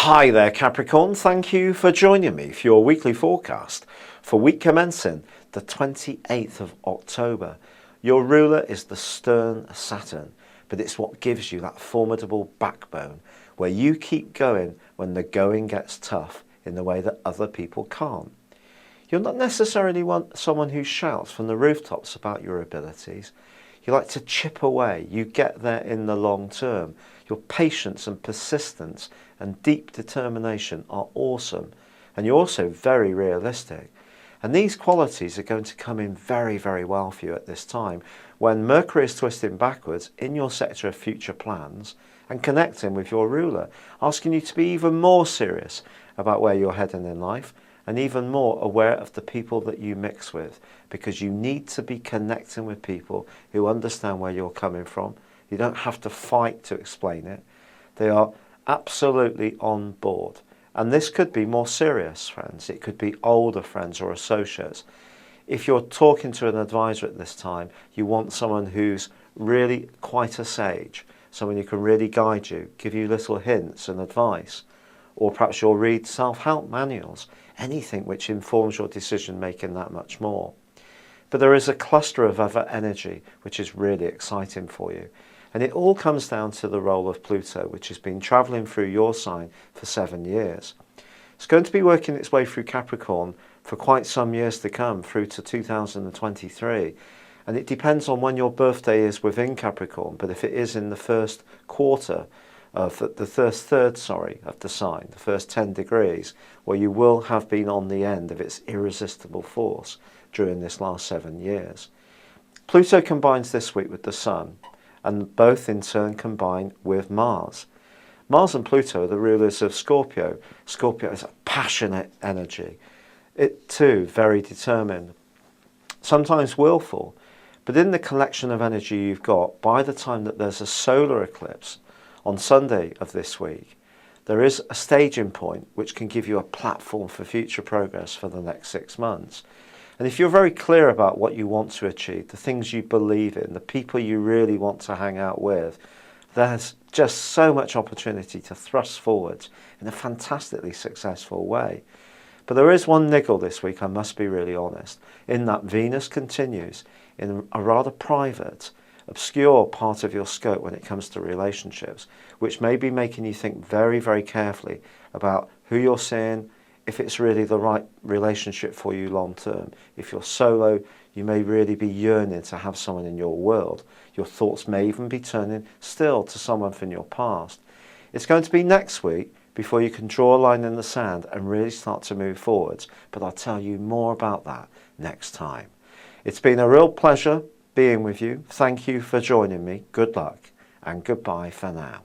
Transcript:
Hi there Capricorn, thank you for joining me for your weekly forecast for week commencing the 28th of October. Your ruler is the stern Saturn, but it's what gives you that formidable backbone where you keep going when the going gets tough in the way that other people can't. You'll not necessarily want someone who shouts from the rooftops about your abilities. You like to chip away, you get there in the long term. Your patience and persistence and deep determination are awesome, and you're also very realistic. And these qualities are going to come in very, very well for you at this time when Mercury is twisting backwards in your sector of future plans and connecting with your ruler, asking you to be even more serious about where you're heading in life and even more aware of the people that you mix with, because you need to be connecting with people who understand where you're coming from. You don't have to fight to explain it. They are absolutely on board. And this could be more serious friends. It could be older friends or associates. If you're talking to an advisor at this time, you want someone who's really quite a sage, someone who can really guide you, give you little hints and advice. Or perhaps you'll read self-help manuals, anything which informs your decision making that much more. But there is a cluster of other energy which is really exciting for you. And it all comes down to the role of Pluto, which has been travelling through your sign for 7 years. It's going to be working its way through Capricorn for quite some years to come, through to 2023. And it depends on when your birthday is within Capricorn, but if it is in the first quarter of the first third, of the sign, the first 10 degrees, where you will have been on the end of its irresistible force during this last 7 years. Pluto combines this week with the Sun, and both in turn combine with Mars. Mars and Pluto are the rulers of Scorpio. Scorpio is a passionate energy. It too, very determined, sometimes willful, but in the collection of energy you've got, by the time that there's a solar eclipse on Sunday of this week, there is a staging point which can give you a platform for future progress for the next 6 months. And if you're very clear about what you want to achieve, the things you believe in, the people you really want to hang out with, there's just so much opportunity to thrust forward in a fantastically successful way. But there is one niggle this week, I must be really honest, in that Venus continues in a rather private, obscure part of your scope when it comes to relationships, which may be making you think very, very carefully about who you're seeing, if it's really the right relationship for you long term. If you're solo, you may really be yearning to have someone in your world. Your thoughts may even be turning still to someone from your past. It's going to be next week before you can draw a line in the sand and really start to move forwards, but I'll tell you more about that next time. It's been a real pleasure being with you. Thank you for joining me. Good luck and goodbye for now.